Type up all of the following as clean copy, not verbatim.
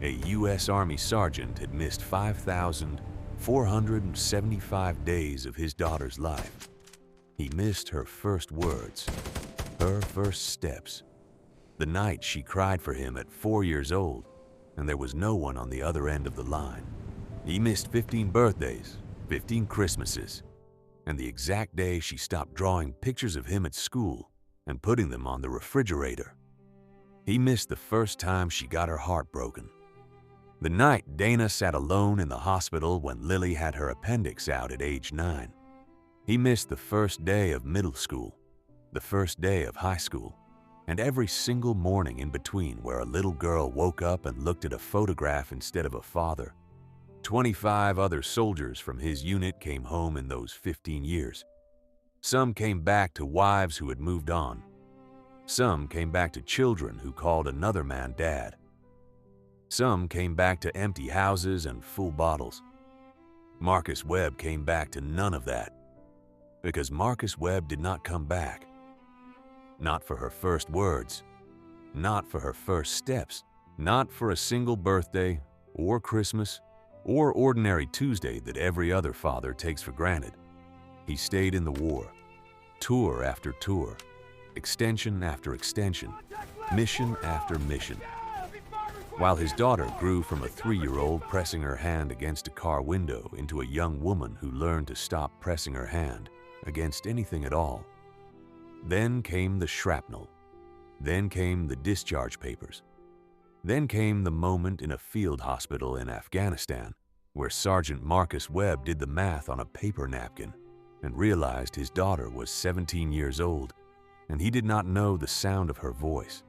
A U.S. Army Sergeant had missed 5,475 days of his daughter's life. He missed her first words, her first steps, the night she cried for him at 4 years old, and there was no one on the other end of the line. He missed 15 birthdays, 15 Christmases, and the exact day she stopped drawing pictures of him at school and putting them on the refrigerator. He missed the first time she got her heart broken. The night Dana sat alone in the hospital when Lily had her appendix out at age 9. He missed the first day of middle school, the first day of high school, and every single morning in between where a little girl woke up and looked at a photograph instead of a father. 25 other soldiers from his unit came home in those 15 years. Some came back to wives who had moved on. Some came back to children who called another man dad. Some came back to empty houses and full bottles. Marcus Webb came back to none of that, because Marcus Webb did not come back. Not for her first words, not for her first steps, not for a single birthday or Christmas or ordinary Tuesday that every other father takes for granted. He stayed in the war, tour after tour, extension after extension, mission after mission. While his daughter grew from a 3-year-old pressing her hand against a car window into a young woman who learned to stop pressing her hand against anything at all. Then came the shrapnel. Then came the discharge papers. Then came the moment in a field hospital in Afghanistan where Sergeant Marcus Webb did the math on a paper napkin and realized his daughter was 17 years old and he did not know the sound of her voice.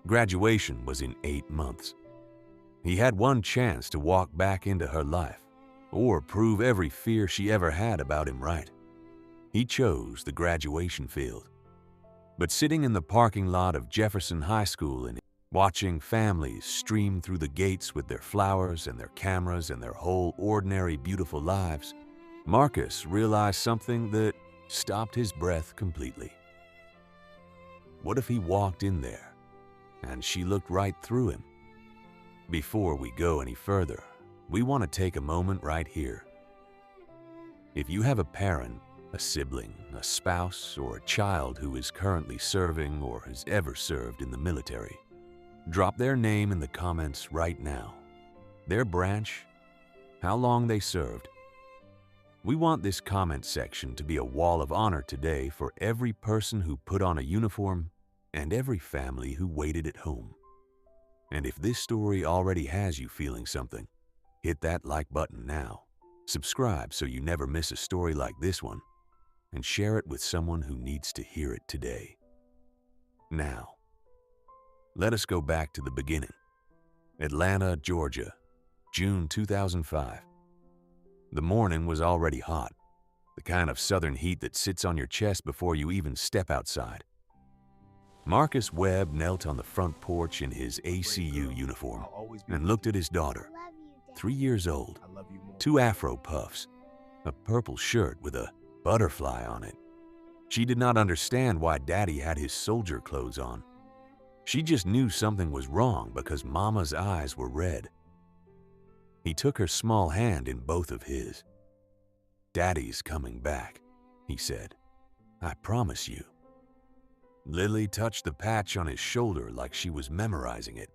Graduation was in 8 months. He had one chance to walk back into her life or prove every fear she ever had about him right. He chose the graduation field. But sitting in the parking lot of Jefferson High School and watching families stream through the gates with their flowers and their cameras and their whole ordinary beautiful lives, Marcus realized something that stopped his breath completely. What if he walked in there and she looked right through him? Before we go any further, we want to take a moment right here. If you have a parent, a sibling, a spouse, or a child who is currently serving or has ever served in the military, drop their name in the comments right now. Their branch, how long they served. We want this comment section to be a wall of honor today for every person who put on a uniform and every family who waited at home. And if this story already has you feeling something, hit that like button now. Subscribe so you never miss a story like this one, and share it with someone who needs to hear it today. Now, let us go back to the beginning. Atlanta, Georgia, June 2005. The morning was already hot, the kind of southern heat that sits on your chest before you even step outside. Marcus Webb knelt on the front porch in his ACU uniform and looked at his daughter, 3 years old, 2 afro puffs, a purple shirt with a butterfly on it. She did not understand why Daddy had his soldier clothes on. She just knew something was wrong because Mama's eyes were red. He took her small hand in both of his. "Daddy's coming back," he said. "I promise you." Lily touched the patch on his shoulder like she was memorizing it.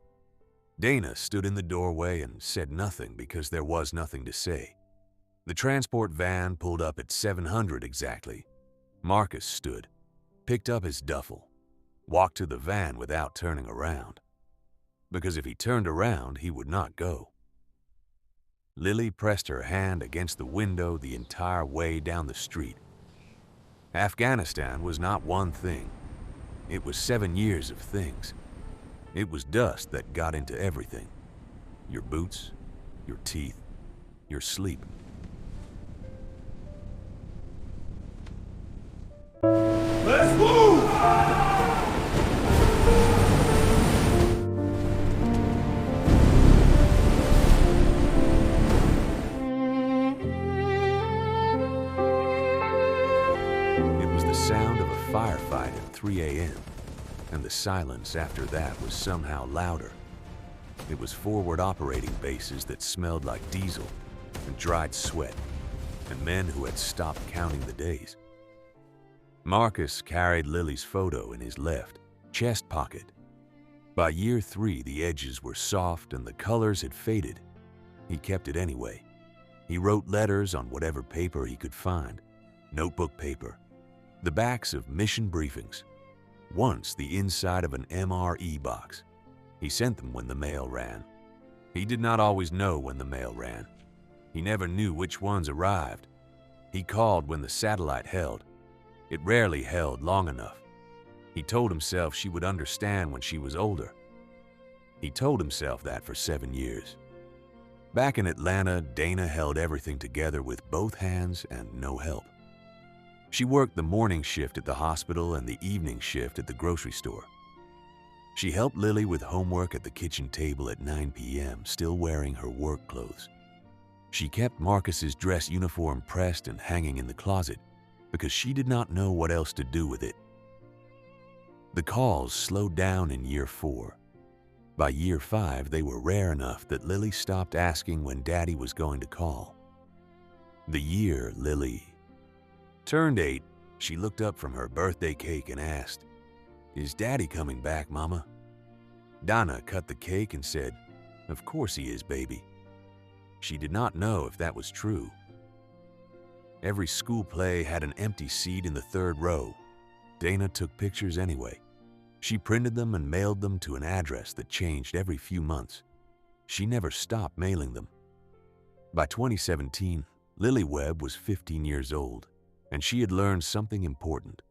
Dana stood in the doorway and said nothing because there was nothing to say. The transport van pulled up at 700 exactly. Marcus stood, picked up his duffel, walked to the van without turning around, because if he turned around, he would not go. Lily pressed her hand against the window the entire way down the street. Afghanistan was not one thing. It was 7 years of things. It was dust that got into everything. Your boots, your teeth, your sleep. Let's move! It was the sound of a firefight at 3 a.m., and the silence after that was somehow louder. It was forward operating bases that smelled like diesel and dried sweat, and men who had stopped counting the days. Marcus carried Lily's photo in his left chest pocket. By year 3, the edges were soft and the colors had faded. He kept it anyway. He wrote letters on whatever paper he could find, notebook paper, the backs of mission briefings, once the inside of an MRE box. He sent them when the mail ran. He did not always know when the mail ran. He never knew which ones arrived. He called when the satellite held. It rarely held long enough. He told himself she would understand when she was older. He told himself that for 7 years. Back in Atlanta, Dana held everything together with both hands and no help. She worked the morning shift at the hospital and the evening shift at the grocery store. She helped Lily with homework at the kitchen table at 9 p.m., still wearing her work clothes. She kept Marcus's dress uniform pressed and hanging in the closet because she did not know what else to do with it. The calls slowed down in year 4. By year 5, they were rare enough that Lily stopped asking when Daddy was going to call. The year Lily turned 8, she looked up from her birthday cake and asked, "Is Daddy coming back, Mama?" Donna cut the cake and said, "Of course he is, baby." She did not know if that was true. Every school play had an empty seat in the 3rd row. Dana took pictures anyway. She printed them and mailed them to an address that changed every few months. She never stopped mailing them. By 2017, Lily Webb was 15 years old, and she had learned something important.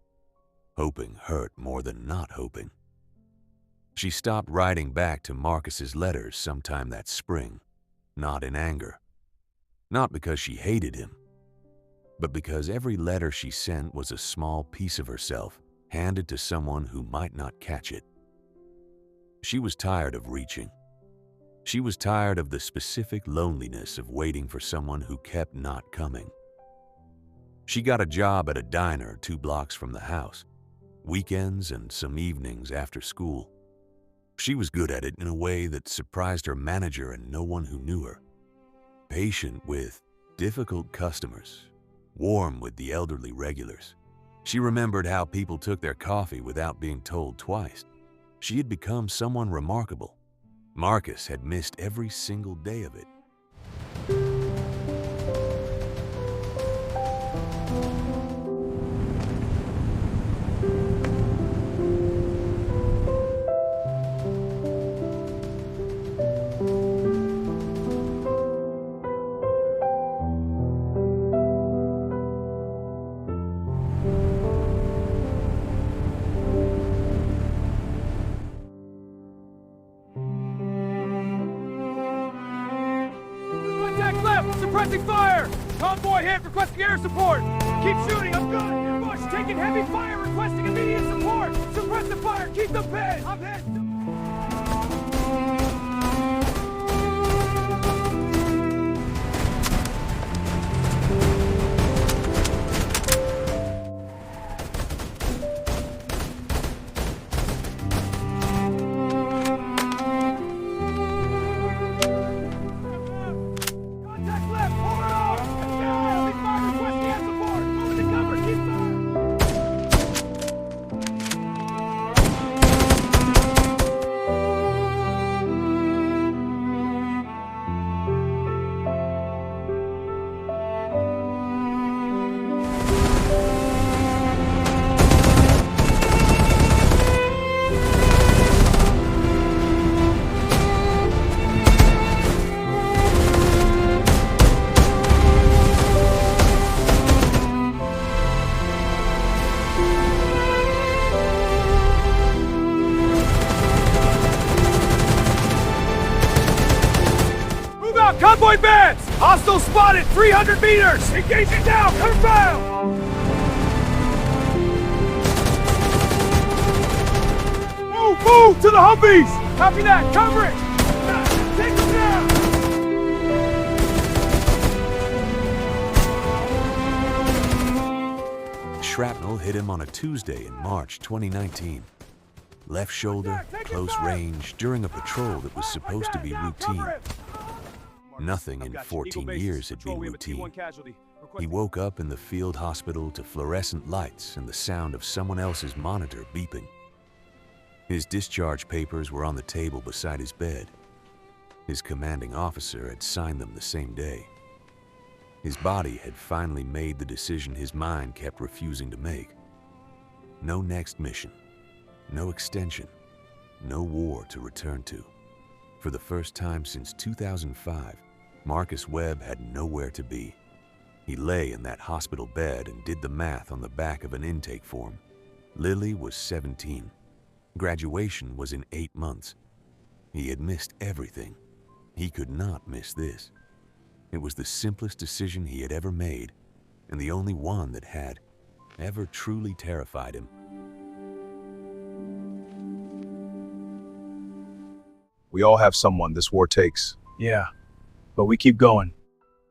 Hoping hurt more than not hoping. She stopped writing back to Marcus's letters sometime that spring, not in anger. Not because she hated him, but because every letter she sent was a small piece of herself handed to someone who might not catch it. She was tired of reaching. She was tired of the specific loneliness of waiting for someone who kept not coming. She got a job at a diner 2 blocks from the house, weekends and some evenings after school. She was good at it in a way that surprised her manager and no one who knew her. Patient with difficult customers, warm with the elderly regulars. She remembered how people took their coffee without being told twice. She had become someone remarkable. Marcus had missed every single day of it. Contact left! Suppressing fire! Convoy hit, requesting air support! Keep shooting, I'm good! Ambush, taking heavy fire, requesting immediate support! Suppress the fire, keep them pinned! I'm hit! Convoy bands! Hostile spotted! 300 meters! Engaging now! Confirm! Move to the Humvees! Copy that! Cover it! Take them down! Shrapnel hit him on a Tuesday in March 2019. left shoulder, close range, during a patrol that was supposed to be routine. Nothing in 14 years had been routine. He woke up in the field hospital to fluorescent lights and the sound of someone else's monitor beeping. His discharge papers were on the table beside his bed. His commanding officer had signed them the same day. His body had finally made the decision his mind kept refusing to make. No next mission, no extension, no war to return to. For the first time since 2005, Marcus Webb had nowhere to be. He lay in that hospital bed and did the math on the back of an intake form. Lily was 17. Graduation was in 8 months. He had missed everything. He could not miss this. It was the simplest decision he had ever made, and the only one that had ever truly terrified him. We all have someone this war takes. Yeah, but we keep going.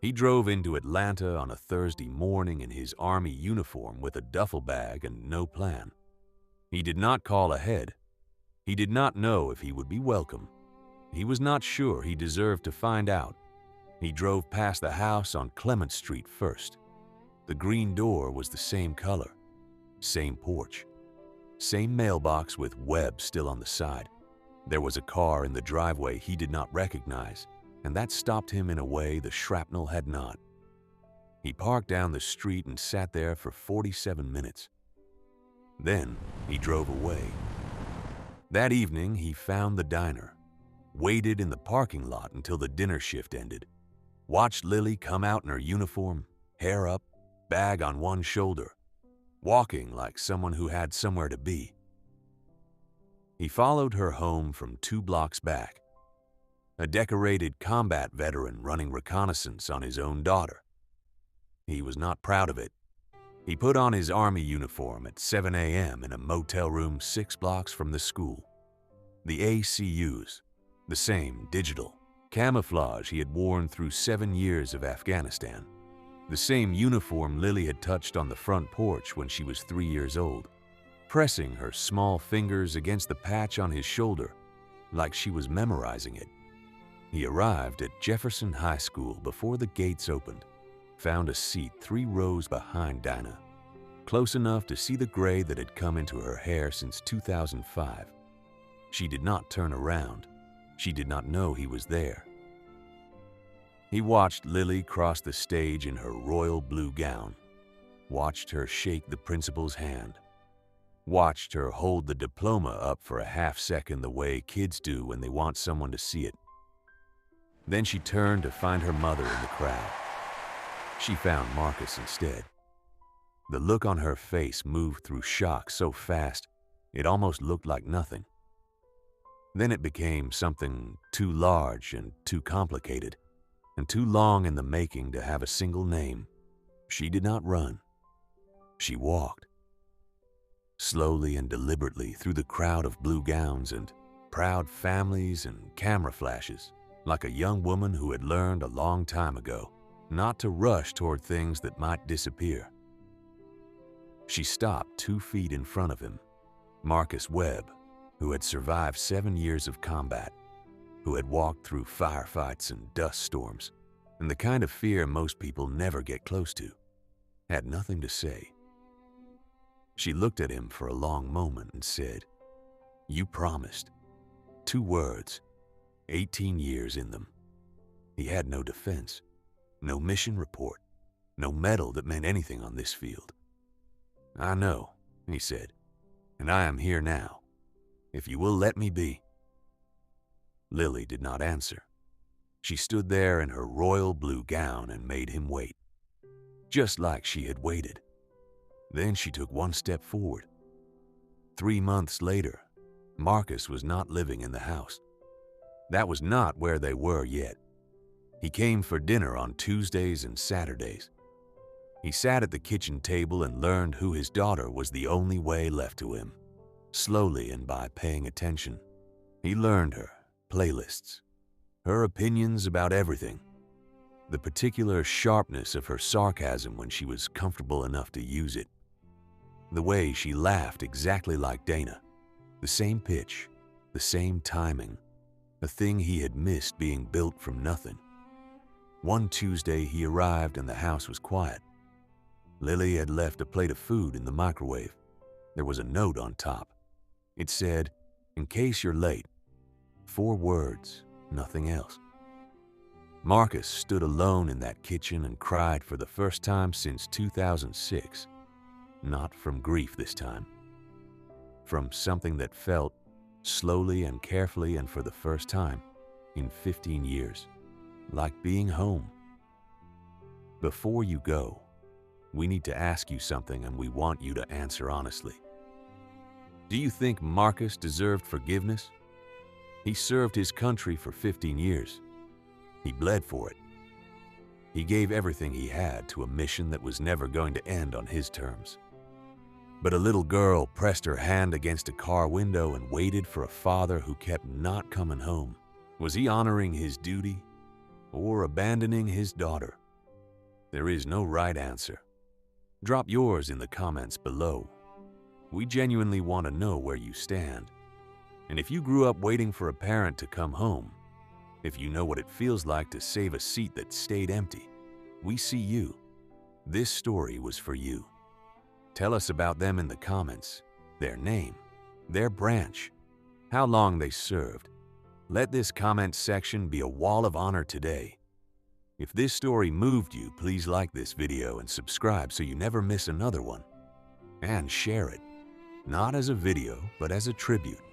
He drove into Atlanta on a Thursday morning in his Army uniform with a duffel bag and no plan. He did not call ahead. He did not know if he would be welcome. He was not sure he deserved to find out. He drove past the house on Clement Street first. The green door was the same color, same porch, same mailbox with Webb still on the side. There was a car in the driveway he did not recognize, and that stopped him in a way the shrapnel had not. He parked down the street and sat there for 47 minutes. Then he drove away. That evening, he found the diner, waited in the parking lot until the dinner shift ended, watched Lily come out in her uniform, hair up, bag on one shoulder, walking like someone who had somewhere to be. He followed her home from 2 blocks back, a decorated combat veteran running reconnaissance on his own daughter. He was not proud of it. He put on his Army uniform at 7 a.m. in a motel room 6 blocks from the school. The ACUs, the same digital camouflage he had worn through 7 years of Afghanistan. The same uniform Lily had touched on the front porch when she was 3 years old, pressing her small fingers against the patch on his shoulder like she was memorizing it. He arrived at Jefferson High School before the gates opened, found a seat 3 rows behind Dinah, close enough to see the gray that had come into her hair since 2005. She did not turn around. She did not know he was there. He watched Lily cross the stage in her royal blue gown, watched her shake the principal's hand, watched her hold the diploma up for a half second the way kids do when they want someone to see it. Then she turned to find her mother in the crowd. She found Marcus instead. The look on her face moved through shock so fast, it almost looked like nothing. Then it became something too large and too complicated, and too long in the making to have a single name. She did not run. She walked. Slowly and deliberately through the crowd of blue gowns and proud families and camera flashes, like a young woman who had learned a long time ago not to rush toward things that might disappear. She stopped 2 feet in front of him, Marcus Webb, who had survived 7 years of combat, who had walked through firefights and dust storms, and the kind of fear most people never get close to, had nothing to say. She looked at him for a long moment and said, "You promised." 2 words, 18 years in them. He had no defense, no mission report, no medal that meant anything on this field. "I know," he said, "and I am here now. If you will let me be." Lily did not answer. She stood there in her royal blue gown and made him wait, just like she had waited. Then she took 1 step forward. 3 months later, Marcus was not living in the house. That was not where they were yet. He came for dinner on Tuesdays and Saturdays. He sat at the kitchen table and learned who his daughter was the only way left to him. Slowly and by paying attention, he learned her playlists, her opinions about everything, the particular sharpness of her sarcasm when she was comfortable enough to use it, the way she laughed exactly like Dana, the The same pitch, the same timing, a thing he had missed being built from nothing. One Tuesday he arrived and the house was quiet. Lily had left a plate of food in the microwave. There was a note on top. It said, "In case you're late." 4 words, nothing else. Marcus stood alone in that kitchen and cried for the first time since 2006. Not from grief this time. From something that felt, slowly and carefully and for the first time in 15 years, like being home. Before you go, we need to ask you something and we want you to answer honestly. Do you think Marcus deserved forgiveness? He served his country for 15 years. He bled for it. He gave everything he had to a mission that was never going to end on his terms. But a little girl pressed her hand against a car window and waited for a father who kept not coming home. Was he honoring his duty or abandoning his daughter? There is no right answer. Drop yours in the comments below. We genuinely want to know where you stand. And if you grew up waiting for a parent to come home, if you know what it feels like to save a seat that stayed empty, we see you. This story was for you. Tell us about them in the comments, their name, their branch, how long they served. Let this comment section be a wall of honor today. If this story moved you, please like this video and subscribe so you never miss another one. And share it, not as a video, but as a tribute.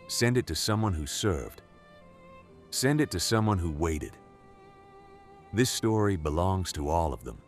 Send it to someone who served. Send it to someone who waited. This story belongs to all of them.